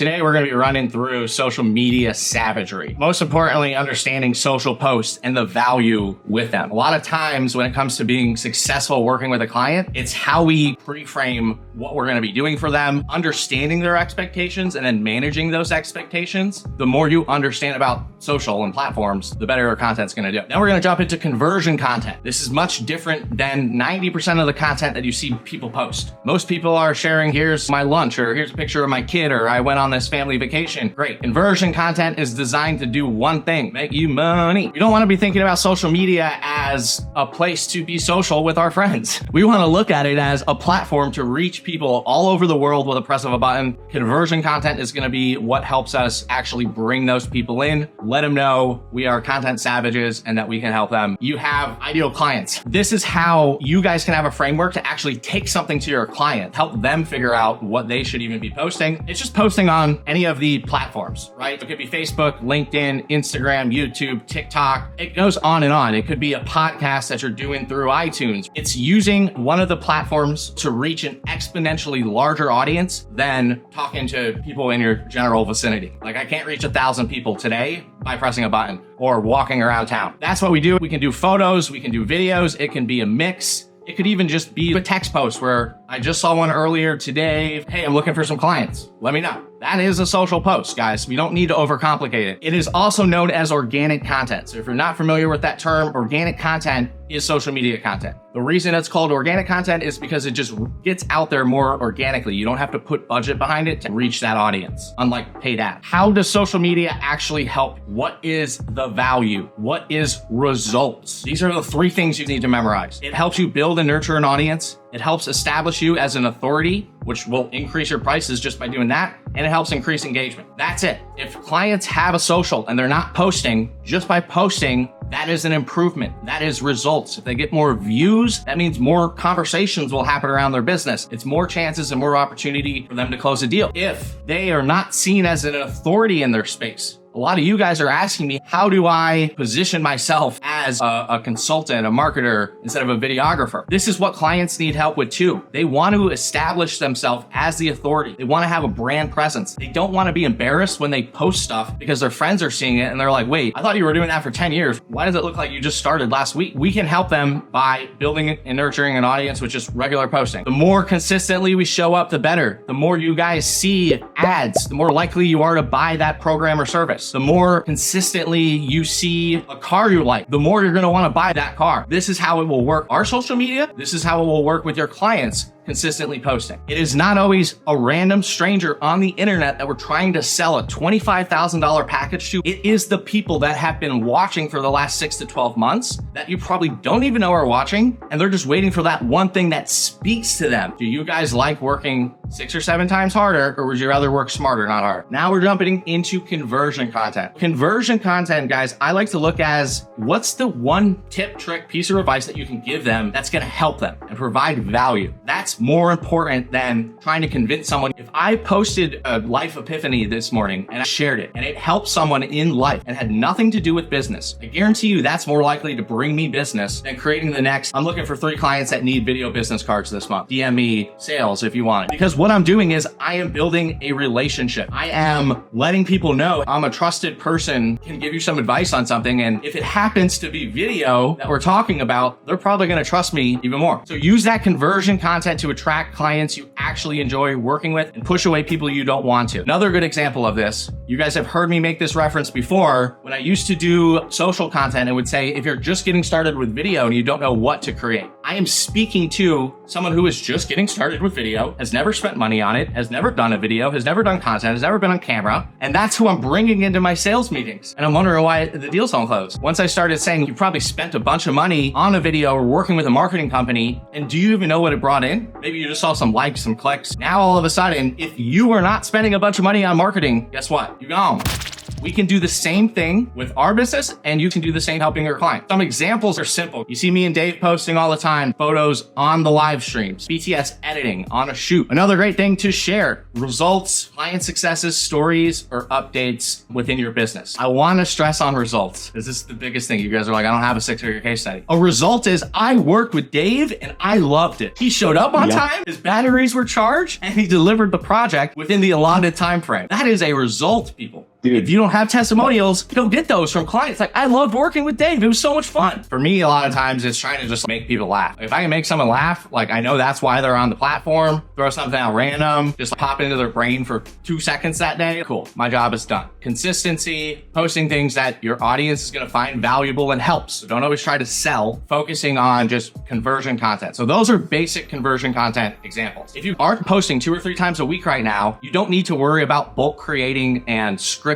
Today, we're going to be running through social media savagery. Most importantly, understanding social posts and the value with them. A lot of times when it comes to being successful working with a client, it's how we pre-frame what we're going to be doing for them, understanding their expectations, and then managing those expectations. The more you understand about social and platforms, the better your content's going to do. Now we're going to jump into conversion content. This is much different than 90% of the content that you see people post. Most people are sharing, here's my lunch, or here's a picture of my kid, or I went on this family vacation. Great. Conversion content is designed to do one thing, make you money. We don't want to be thinking about social media as a place to be social with our friends. We want to look at it as a platform to reach people all over the world with a press of a button. Conversion content is going to be what helps us actually bring those people in, let them know we are content savages and that we can help them. You have ideal clients. This is how you guys can have a framework to actually take something to your client, help them figure out what they should even be posting. It's just posting on any of the platforms, right? It could be Facebook, LinkedIn, Instagram, YouTube, TikTok. It goes on and on. It could be a podcast that you're doing through iTunes. It's using one of the platforms to reach an exponentially larger audience than talking to people in your general vicinity. Like, I can't reach 1,000 people today by pressing a button or walking around town. That's what we do. We can do photos, we can do videos. It can be a mix. It could even just be a text post where I just saw one earlier today. Hey, I'm looking for some clients. Let me know. That is a social post, guys. We don't need to overcomplicate it. It is also known as organic content. So if you're not familiar with that term, organic content is social media content. The reason it's called organic content is because it just gets out there more organically. You don't have to put budget behind it to reach that audience, unlike paid ads. How does social media actually help? What is the value? What is results? These are the three things you need to memorize. It helps you build and nurture an audience. It helps establish you as an authority, which will increase your prices just by doing that. And it helps increase engagement. That's it. If clients have a social and they're not posting, just by posting, that is an improvement. That is results. If they get more views, that means more conversations will happen around their business. It's more chances and more opportunity for them to close a deal. If they are not seen as an authority in their space, a lot of you guys are asking me, how do I position myself as a consultant, a marketer, instead of a videographer? This is what clients need help with too. They want to establish themselves as the authority. They want to have a brand presence. They don't want to be embarrassed when they post stuff because their friends are seeing it and they're like, wait, I thought you were doing that for 10 years. Why does it look like you just started last week? We can help them by building and nurturing an audience with just regular posting. The more consistently we show up, the better. The more you guys see ads, the more likely you are to buy that program or service. The more consistently you see a car you like, the more you're going to want to buy that car. This is how it will work. Our social media, this is how it will work with your clients. Consistently posting. It is not always a random stranger on the internet that we're trying to sell a $25,000 package to. It is the people that have been watching for the last 6 to 12 months that you probably don't even know are watching, and they're just waiting for that one thing that speaks to them. Do you guys like working 6 or 7 times harder, or would you rather work smarter, not harder? Now we're jumping into conversion content. Conversion content, guys, I like to look as what's the one tip, trick, piece of advice that you can give them that's going to help them and provide value. That's more important than trying to convince someone. If I posted a life epiphany this morning and I shared it and it helped someone in life and had nothing to do with business, I guarantee you that's more likely to bring me business than creating the next, I'm looking for 3 clients that need video business cards this month. DM me sales if you want it. Because what I'm doing is I am building a relationship. I am letting people know I'm a trusted person, can give you some advice on something. And if it happens to be video that we're talking about, they're probably going to trust me even more. So use that conversion content to attract clients you actually enjoy working with and push away people you don't want to. Another good example of this, you guys have heard me make this reference before. When I used to do social content, I would say, if you're just getting started with video and you don't know what to create, I am speaking to someone who is just getting started with video, has never spent money on it, has never done a video, has never done content, has never been on camera. And that's who I'm bringing into my sales meetings. And I'm wondering why the deals don't close. Once I started saying, you probably spent a bunch of money on a video or working with a marketing company, and do you even know what it brought in? Maybe you just saw some likes, some clicks. Now all of a sudden, if you are not spending a bunch of money on marketing, guess what? You're gone. We can do the same thing with our business, and you can do the same helping your client. Some examples are simple. You see me and Dave posting all the time, photos on the live streams, BTS editing on a shoot. Another great thing to share, results, client successes, stories, or updates within your business. I want to stress on results, because this is the biggest thing. You guys are like, I don't have a 6-figure case study. A result is I worked with Dave and I loved it. He showed up on time, his batteries were charged, and he delivered the project within the allotted time frame. That is a result, people. Dude. If you don't have testimonials, you don't get those from clients. Like, I loved working with Dave. It was so much fun. For me, a lot of times it's trying to just make people laugh. If I can make someone laugh, like I know that's why they're on the platform, throw something out random, just pop into their brain for 2 seconds that day. Cool. My job is done. Consistency, posting things that your audience is going to find valuable and helps. So don't always try to sell, focusing on just conversion content. So those are basic conversion content examples. If you aren't posting 2 or 3 times a week right now, you don't need to worry about bulk creating and scripting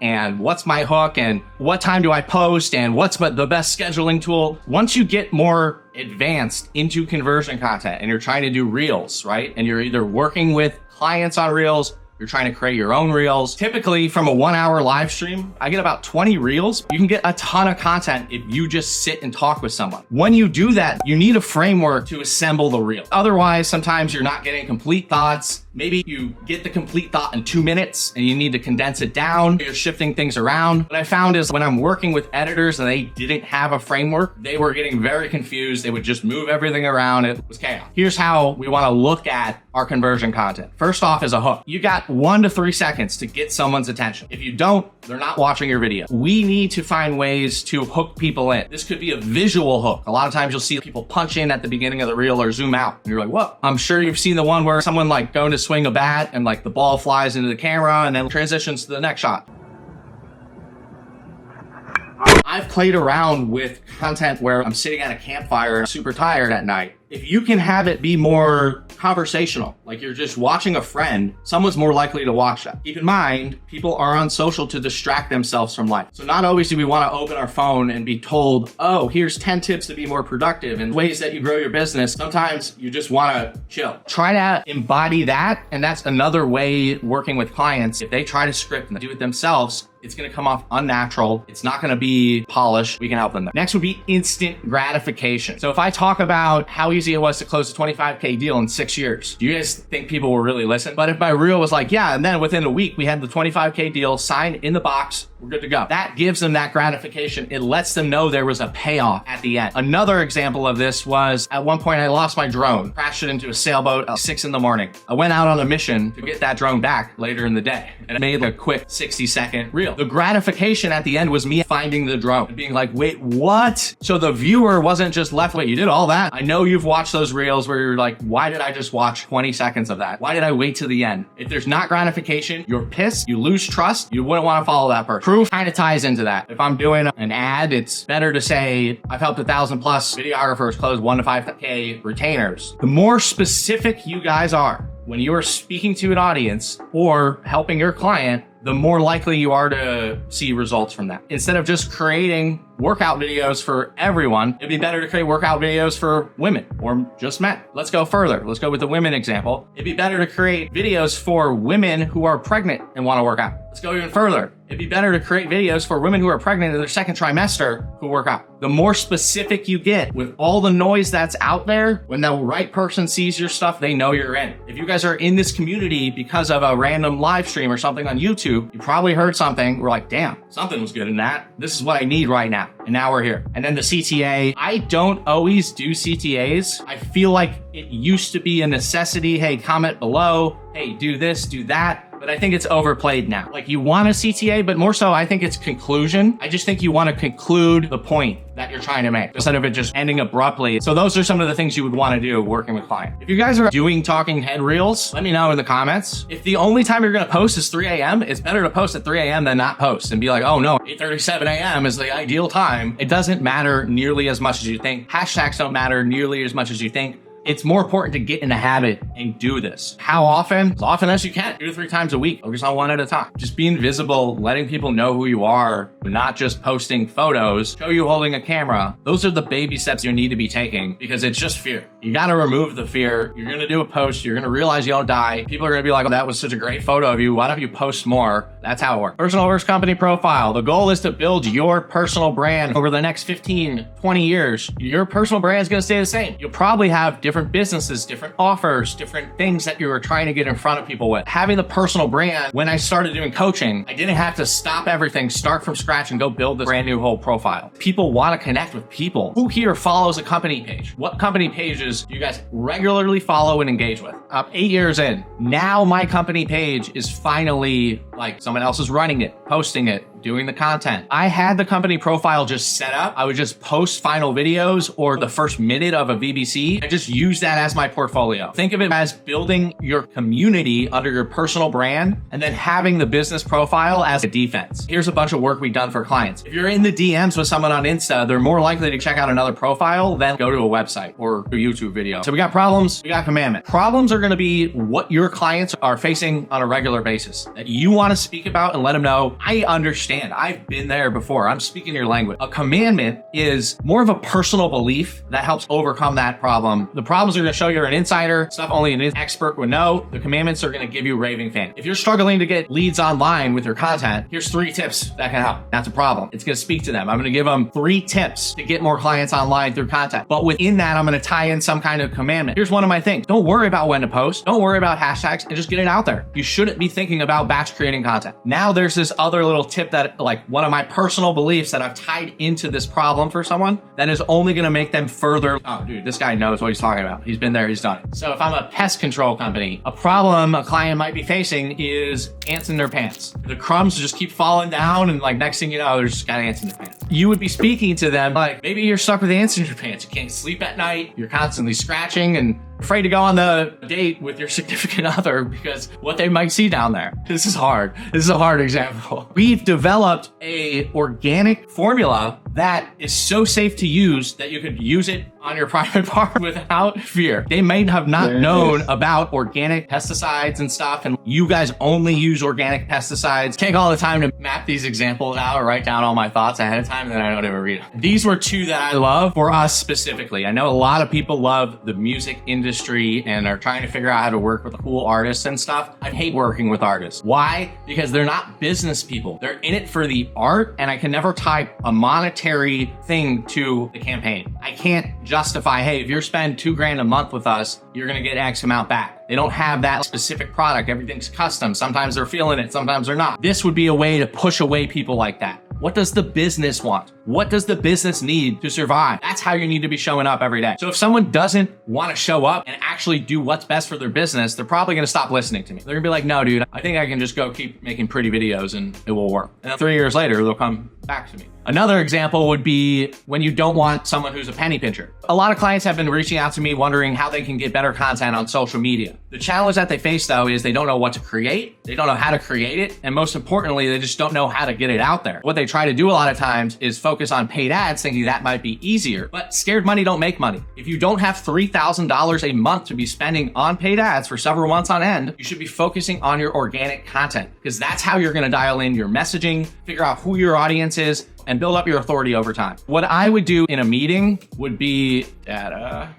and what's my hook and what time do I post and what's the best scheduling tool. Once you get more advanced into conversion content and you're trying to do reels, right? And you're either working with clients on reels, you're trying to create your own reels. Typically from a 1-hour live stream, I get about 20 reels. You can get a ton of content if you just sit and talk with someone. When you do that, you need a framework to assemble the reel. Otherwise, sometimes you're not getting complete thoughts. Maybe you get the complete thought in 2 minutes and you need to condense it down. You're shifting things around. What I found is when I'm working with editors and they didn't have a framework, they were getting very confused. They would just move everything around. It was chaos. Here's how we want to look at our conversion content. First off is a hook. You got 1 to 3 seconds to get someone's attention. If you don't, they're not watching your video. We need to find ways to hook people in. This could be a visual hook. A lot of times you'll see people punch in at the beginning of the reel or zoom out. And you're like, whoa. I'm sure you've seen the one where someone like going to swing a bat and like the ball flies into the camera and then transitions to the next shot. I've played around with content where I'm sitting at a campfire and super tired at night. If you can have it be more conversational, like you're just watching a friend, someone's more likely to watch that. Keep in mind, people are on social to distract themselves from life. So not always do we want to open our phone and be told, oh, here's 10 tips to be more productive and ways that you grow your business. Sometimes you just want to chill. Try to embody that. And that's another way working with clients. If they try to script and do it themselves, it's going to come off unnatural. It's not going to be polished. We can help them there. Next would be instant gratification. So if I talk about how easy it was to close a 25K deal in 6 years, do you guys think people will really listen? But if my reel was like, yeah, and then within a week, we had the 25K deal signed in the box, we're good to go. That gives them that gratification. It lets them know there was a payoff at the end. Another example of this was at one point I lost my drone, crashed it into a sailboat at 6 in the morning. I went out on a mission to get that drone back later in the day and I made a quick 60-second reel. The gratification at the end was me finding the drone and being like, wait, what? So the viewer wasn't just left, wait, you did all that? I know you've watched those reels where you're like, why did I just watch 20 seconds of that? Why did I wait to the end? If there's not gratification, you're pissed, you lose trust, you wouldn't want to follow that person. Proof kind of ties into that. If I'm doing an ad, it's better to say, I've helped 1,000 plus videographers close 1 to 5K retainers. The more specific you guys are when you are speaking to an audience or helping your client, the more likely you are to see results from that. Instead of just creating workout videos for everyone, it'd be better to create workout videos for women or just men. Let's go further. Let's go with the women example. It'd be better to create videos for women who are pregnant and want to work out. Let's go even further. It'd be better to create videos for women who are pregnant in their second trimester who work out. The more specific you get with all the noise that's out there, when the right person sees your stuff, they know you're in. If you guys are in this community because of a random live stream or something on YouTube, you probably heard something. We're like, damn, something was good in that. This is what I need right now. And now we're here. And then the CTA, I don't always do CTAs. I feel like it used to be a necessity. Hey, comment below. Hey, do this, do that. But I think it's overplayed now. Like you want a CTA, but more so I think it's conclusion. I just think you want to conclude the point that you're trying to make instead of it just ending abruptly. So those are some of the things you would want to do working with clients. If you guys are doing talking head reels, let me know in the comments. If the only time you're going to post is 3 a.m., it's better to post at 3 a.m. than not post and be like, oh no, 8:37 a.m. is the ideal time. It doesn't matter nearly as much as you think. Hashtags don't matter nearly as much as you think. It's more important to get in the habit and do this. How often? As often as you can. 2 to 3 times a week. Focus on one at a time. Just being visible, letting people know who you are, not just posting photos, show you holding a camera. Those are the baby steps you need to be taking because it's just fear. You got to remove the fear. You're going to do a post. You're going to realize you don't die. People are going to be like, oh, that was such a great photo of you. Why don't you post more? That's how it works. Personal versus company profile. The goal is to build your personal brand over the next 15, 20 years. Your personal brand is going to stay the same. You'll probably have different businesses, different offers, different things that you are trying to get in front of people with. Having the personal brand, when I started doing coaching, I didn't have to stop everything, start from scratch, and go build this brand new whole profile. People want to connect with people. Who here follows a company page? What company pages do you guys regularly follow and engage with? I'm 8 years in. Now my company page is finally like someone else is running it, posting it, doing the content. I had the company profile just set up. I would just post final videos or the first minute of a VBC. I just use that as my portfolio. Think of it as building your community under your personal brand and then having the business profile as a defense. Here's a bunch of work we've done for clients. If you're in the DMs with someone on Insta, they're more likely to check out another profile than go to a website or a YouTube video. So we got problems, we got commandment. Problems are going to be what your clients are facing on a regular basis that you want to speak about and let them know, I understand. I've been there before. I'm speaking your language. A commandment is more of a personal belief that helps overcome that problem. The problems are going to show you're an insider, stuff only an expert would know. The commandments are going to give you raving fans. If you're struggling to get leads online with your content, here's 3 tips that can help. That's a problem. It's going to speak to them. I'm going to give them 3 tips to get more clients online through content. But within that, I'm going to tie in some kind of commandment. Here's one of my things. Don't worry about when to post. Don't worry about hashtags and just get it out there. You shouldn't be thinking about batch creating content. Now there's this other little tip that like one of my personal beliefs that I've tied into this problem for someone that is only going to make them further. Oh, dude, this guy knows what he's talking about. He's been there, he's done it. So if I'm a pest control company, a problem a client might be facing is ants in their pants. The crumbs just keep falling down and like next thing you know, there's just got ants in their pants. You would be speaking to them like, maybe you're stuck with ants in your pants. You can't sleep at night. You're constantly scratching and afraid to go on the date with your significant other because what they might see down there. This is hard. This is a hard example. We've developed a organic formula that is so safe to use that you could use it on your private part without fear. They may have not known about organic pesticides and stuff, and you guys only use organic pesticides. Take all the time to map these examples out or write down all my thoughts ahead of time, and then I don't even read them. These were 2 that I love for us specifically. I know a lot of people love the music industry and are trying to figure out how to work with cool artists and stuff. I hate working with artists. Why? Because they're not business people. They're in it for the art, and I can never tie a monetary thing to the campaign. I can't justify, hey, if you're spending $2,000 a month with us, you're going to get X amount back. They don't have that specific product. Everything's custom. Sometimes they're feeling it. Sometimes they're not. This would be a way to push away people like that. What does the business want? What does the business need to survive? That's how you need to be showing up every day. So if someone doesn't want to show up and actually do what's best for their business, they're probably going to stop listening to me. They're going to be like, no, dude, I think I can just go keep making pretty videos and it will work. And then 3 years later, they'll come back to me. Another example would be when you don't want someone who's a penny pincher. A lot of clients have been reaching out to me wondering how they can get better content on social media. The challenge that they face though is they don't know what to create. They don't know how to create it. And most importantly, they just don't know how to get it out there. What they try to do a lot of times is focus on paid ads thinking that might be easier, but scared money don't make money. If you don't have $3,000 a month to be spending on paid ads for several months on end, you should be focusing on your organic content because that's how you're going to dial in your messaging, figure out who your audience is, and build up your authority over time. What I would do in a meeting would be I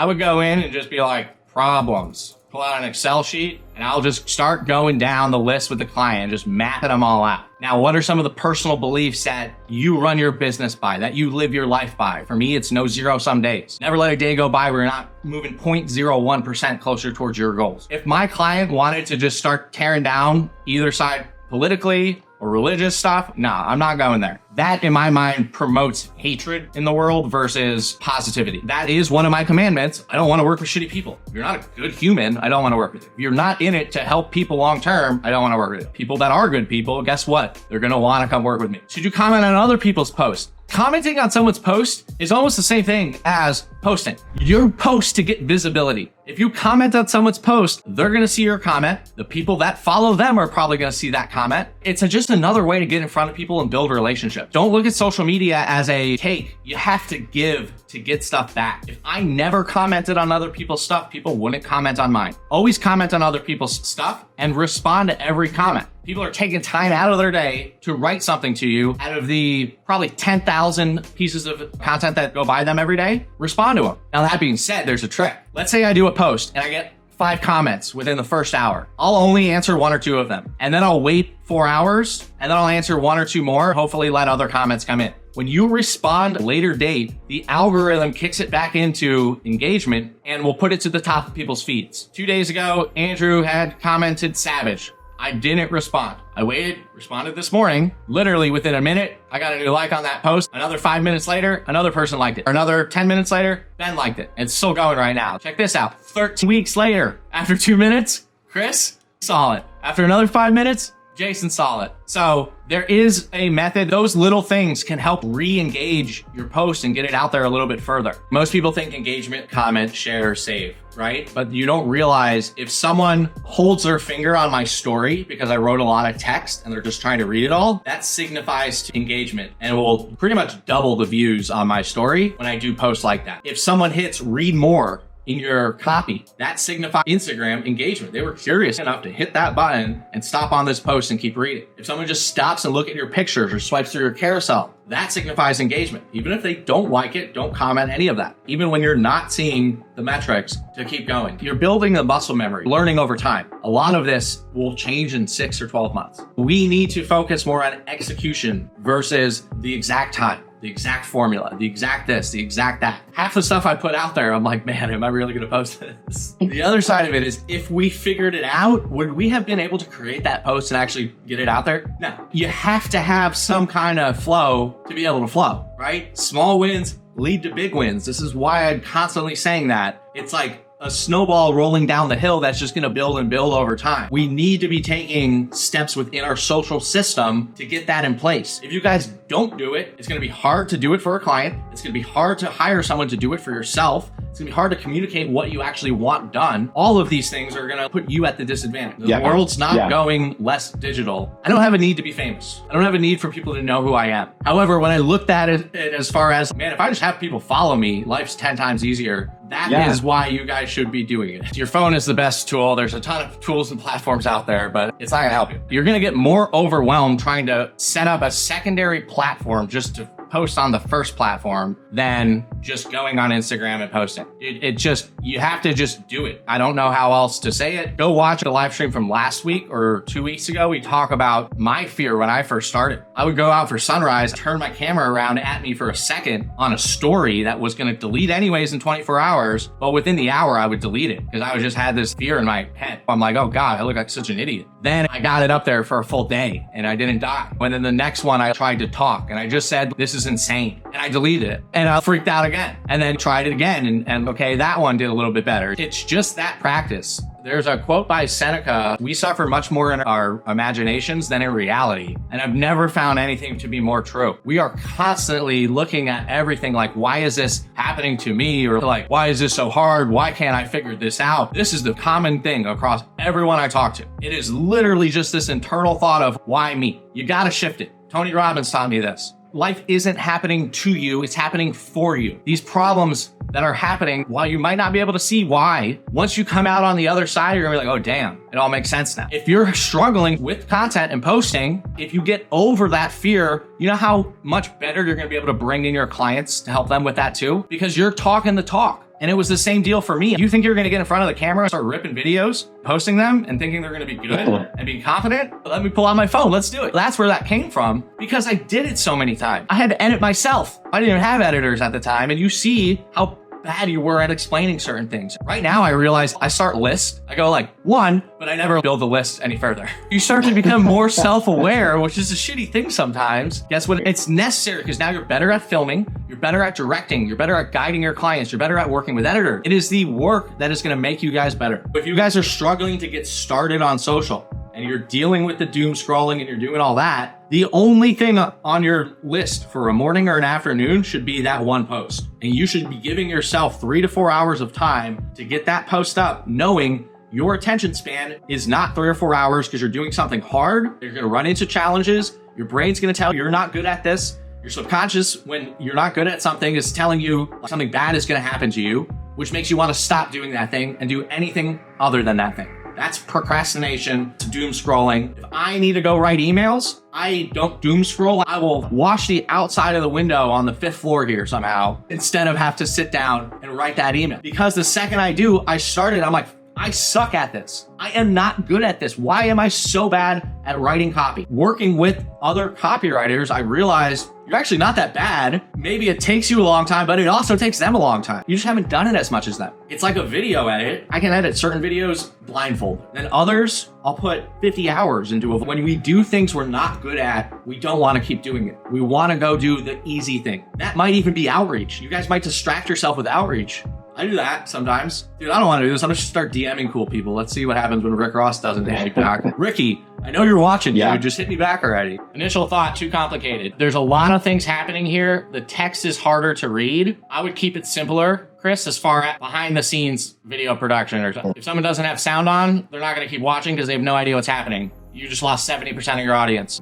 would go in and just be like, problems. Pull out an Excel sheet and I'll just start going down the list with the client, just mapping them all out. Now, what are some of the personal beliefs that you run your business by, that you live your life by? For me, it's no zero-sum days. Never let a day go by where you're not moving 0.01% closer towards your goals. If my client wanted to just start tearing down either side politically or religious stuff, nah, I'm not going there. That, in my mind, promotes hatred in the world versus positivity. That is one of my commandments. I don't want to work with shitty people. If you're not a good human, I don't want to work with you. If you're not in it to help people long term, I don't want to work with you. People that are good people, guess what? They're going to want to come work with me. Should you comment on other people's posts? Commenting on someone's post is almost the same thing as posting. Your post to get visibility. If you comment on someone's post, they're going to see your comment. The people that follow them are probably going to see that comment. It's just another way to get in front of people and build relationships. Don't look at social media as a take. You have to give to get stuff back. If I never commented on other people's stuff, people wouldn't comment on mine. Always comment on other people's stuff and respond to every comment. People are taking time out of their day to write something to you. Out of the probably 10,000 pieces of content that go by them every day, respond to them. Now, that being said, there's a trick. Let's say I do a post and I get 5 comments within the first hour. I'll only answer 1 or 2 of them. And then I'll wait 4 hours and then I'll answer 1 or 2 more, hopefully let other comments come in. When you respond later date, the algorithm kicks it back into engagement and will put it to the top of people's feeds. 2 days ago, Andrew had commented Ceebz. I didn't respond. I waited, responded this morning. Literally within a minute, I got a new like on that post. Another 5 minutes later, another person liked it. Another 10 minutes later, Ben liked it. It's still going right now. Check this out. 13 weeks later, after 2 minutes, Chris saw it. After another 5 minutes, Jason saw it. So there is a method. Those little things can help re-engage your post and get it out there a little bit further. Most people think engagement, comment, share, save, right? But you don't realize if someone holds their finger on my story because I wrote a lot of text and they're just trying to read it all, that signifies to engagement and will pretty much double the views on my story when I do posts like that. If someone hits read more in your copy, that signifies Instagram engagement. They were curious enough to hit that button and stop on this post and keep reading. If someone just stops and look at your pictures or swipes through your carousel, that signifies engagement. Even if they don't like it, don't comment any of that. Even when you're not seeing the metrics to keep going. You're building a muscle memory, learning over time. A lot of this will change in 6 or 12 months. We need to focus more on execution versus the exact time, the exact formula, the exact this, the exact that. Half the stuff I put out there, I'm like, man, am I really gonna post this? The other side of it is, if we figured it out, would we have been able to create that post and actually get it out there? No. You have to have some kind of flow to be able to flow, right? Small wins lead to big wins. This is why I'm constantly saying that. It's like a snowball rolling down the hill that's just going to build and build over time. We need to be taking steps within our social system to get that in place. If you guys don't do it, it's going to be hard to do it for a client. It's going to be hard to hire someone to do it for yourself. It's gonna be hard to communicate what you actually want done. All of these things are gonna put you at the disadvantage. The world's not going less digital. I don't have a need to be famous. I don't have a need for people to know who I am. However, when I looked at it as far as, man, if I just have people follow me, life's 10 times easier. That is why you guys should be doing it. Your phone is the best tool. There's a ton of tools and platforms out there, but it's not gonna help you. You're gonna get more overwhelmed trying to set up a secondary platform just to post on the first platform than just going on Instagram and posting. You have to just do it. I don't know how else to say it. Go watch the live stream from last week or 2 weeks ago. We talk about my fear when I first started. I would go out for sunrise, turn my camera around at me for a second on a story that was going to delete anyways in 24 hours. But within the hour, I would delete it because I just had this fear in my head. I'm like, oh God, I look like such an idiot. Then I got it up there for a full day and I didn't die. And then the next one, I tried to talk and I just said, this is insane. And I deleted it and I freaked out again and then tried it again. And okay, that one did a little bit better. It's just that practice. There's a quote by Seneca, we suffer much more in our imaginations than in reality. And I've never found anything to be more true. We are constantly looking at everything like, why is this happening to me? Or like, why is this so hard? Why can't I figure this out? This is the common thing across everyone I talk to. It is literally just this internal thought of why me? You gotta shift it. Tony Robbins taught me this. Life isn't happening to you, it's happening for you. These problems that are happening, while you might not be able to see why, once you come out on the other side, you're gonna be like, oh damn, it all makes sense now. If you're struggling with content and posting, if you get over that fear, you know how much better you're gonna be able to bring in your clients to help them with that too? Because you're talking the talk. And it was the same deal for me. You think you're gonna get in front of the camera and start ripping videos, posting them, and thinking they're gonna be good and be confident? Let me pull out my phone, let's do it. That's where that came from, because I did it so many times. I had to edit myself. I didn't even have editors at the time, and you see how bad you were at explaining certain things. Right now, I realize I start lists. I go like 1, but I never build the list any further. You start to become more self-aware, which is a shitty thing sometimes. Guess what? It's necessary because now you're better at filming, you're better at directing, you're better at guiding your clients, you're better at working with editors. It is the work that is going to make you guys better. If you guys are struggling to get started on social, and you're dealing with the doom scrolling and you're doing all that, the only thing on your list for a morning or an afternoon should be that one post. And you should be giving yourself 3 to 4 hours of time to get that post up, knowing your attention span is not 3 or 4 hours because you're doing something hard. You're gonna run into challenges. Your brain's gonna tell you you're not good at this. Your subconscious, when you're not good at something, is telling you something bad is gonna happen to you, which makes you wanna stop doing that thing and do anything other than that thing. That's procrastination. It's doom scrolling. If I need to go write emails, I don't doom scroll. I will wash the outside of the window on the 5th floor here somehow instead of have to sit down and write that email. Because the second I do, I'm like, I suck at this. I am not good at this. Why am I so bad at writing copy? Working with other copywriters, I realized you're actually not that bad. Maybe it takes you a long time, but it also takes them a long time. You just haven't done it as much as them. It's like a video edit. I can edit certain videos blindfolded. Then others, I'll put 50 hours into it. When we do things we're not good at, we don't want to keep doing it. We want to go do the easy thing. That might even be outreach. You guys might distract yourself with outreach. I do that sometimes. Dude, I don't want to do this. I'm just start DMing cool people. Let's see what happens when Rick Ross doesn't DM me back. Ricky, I know you're watching, dude. Just hit me back already. Initial thought, too complicated. There's a lot of things happening here. The text is harder to read. I would keep it simpler, Chris, as far as behind the scenes video production or something. If someone doesn't have sound on, they're not going to keep watching because they have no idea what's happening. You just lost 70% of your audience.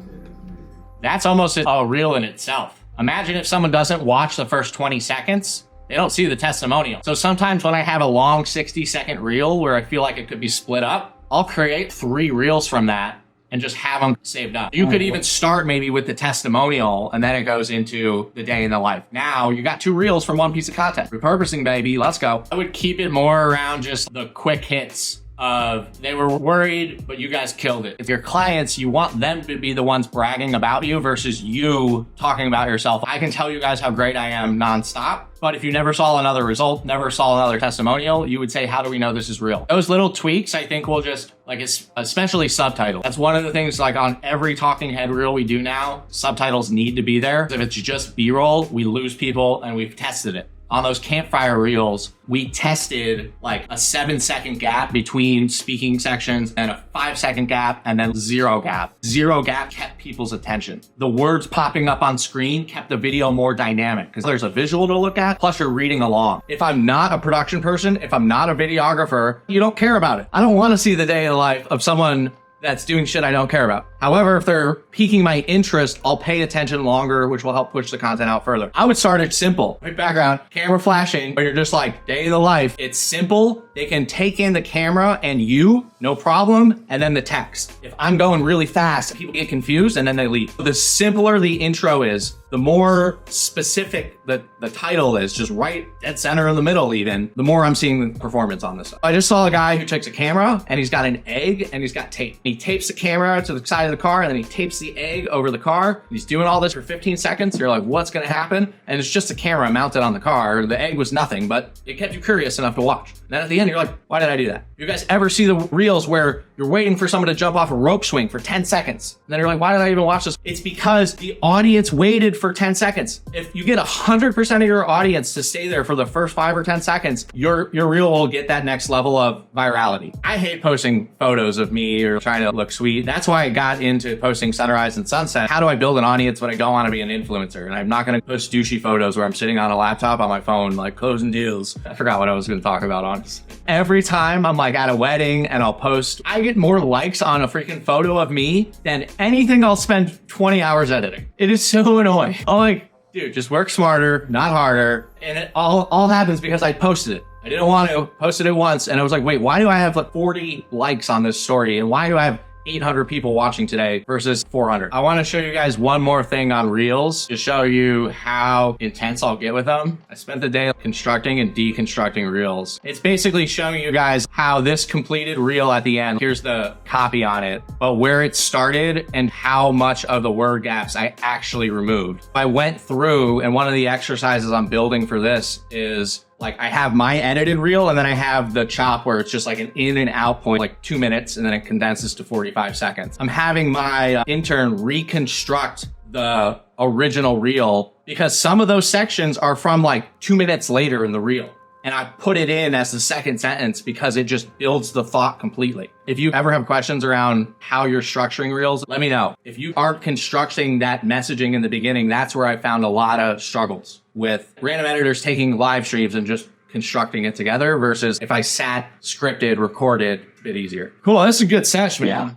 That's almost a reel in itself. Imagine if someone doesn't watch the first 20 seconds. They don't see the testimonial. So sometimes when I have a long 60-second reel where I feel like it could be split up, I'll create 3 reels from that and just have them saved up. You could even start maybe with the testimonial and then it goes into the day in the life. Now you got 2 reels from 1 piece of content. Repurposing, baby, let's go. I would keep it more around just the quick hits of they were worried, but you guys killed it. If your clients, you want them to be the ones bragging about you versus you talking about yourself. I can tell you guys how great I am nonstop, but if you never saw another result, never saw another testimonial, you would say, how do we know this is real? Those little tweaks, I think will just especially subtitles. That's one of the things like on every talking head reel we do now, subtitles need to be there. If it's just B-roll, we lose people and we've tested it. On those campfire reels, we tested like a 7-second gap between speaking sections and a 5-second gap and then 0 gap. 0 gap kept people's attention. The words popping up on screen kept the video more dynamic because there's a visual to look at, plus you're reading along. If I'm not a production person, if I'm not a videographer, you don't care about it. I don't want to see the day in the life of someone that's doing shit I don't care about. However, if they're piquing my interest, I'll pay attention longer, which will help push the content out further. I would start it simple. Quick background, camera flashing, but you're just like, day of the life. It's simple. They can take in the camera and you, no problem, and then the text. If I'm going really fast, people get confused and then they leave. The simpler the intro is, the more specific the title is, just right dead center in the middle even, the more I'm seeing the performance on this. I just saw a guy who takes a camera and he's got an egg and he's got tape. He tapes the camera to the side of the car and then he tapes the egg over the car. He's doing all this for 15 seconds. You're like, what's gonna happen? And it's just a camera mounted on the car. The egg was nothing, but it kept you curious enough to watch. And then at the end, you're like, why did I do that? You guys ever see the reels where you're waiting for someone to jump off a rope swing for 10 seconds? And then you're like, why did I even watch this? It's because the audience waited for 10 seconds. If you get 100% of your audience to stay there for the first 5 or 10 seconds, your reel will get that next level of virality. I hate posting photos of me or trying to look sweet. That's why I got into posting sunrise and sunset. How do I build an audience when I don't want to be an influencer? And I'm not going to post douchey photos where I'm sitting on a laptop on my phone, like closing deals. I forgot what I was going to talk about, honestly. Every time I'm like at a wedding and I'll post, I get more likes on a freaking photo of me than anything I'll spend 20 hours editing. It is so annoying. I'm like, dude, just work smarter, not harder. And it all happens because I posted it. I didn't want to, posted it once, and I was like, wait, why do I have like 40 likes on this story? And why do I have 800 people watching today versus 400? I want to show you guys one more thing on Reels to show you how intense I'll get with them. I spent the day constructing and deconstructing Reels. It's basically showing you guys how this completed Reel at the end, here's the copy on it, but where it started and how much of the word gaps I actually removed. I went through, and one of the exercises I'm building for this is like I have my edited reel and then I have the chop where it's just like an in and out point, like 2 minutes, and then it condenses to 45 seconds. I'm having my intern reconstruct the original reel because some of those sections are from like 2 minutes later in the reel. And I put it in as the second sentence because it just builds the thought completely. If you ever have questions around how you're structuring reels, let me know. If you aren't constructing that messaging in the beginning, that's where I found a lot of struggles with random editors taking live streams and just constructing it together versus if I sat, scripted, recorded, a bit easier. Cool, that's a good session, man. Yeah.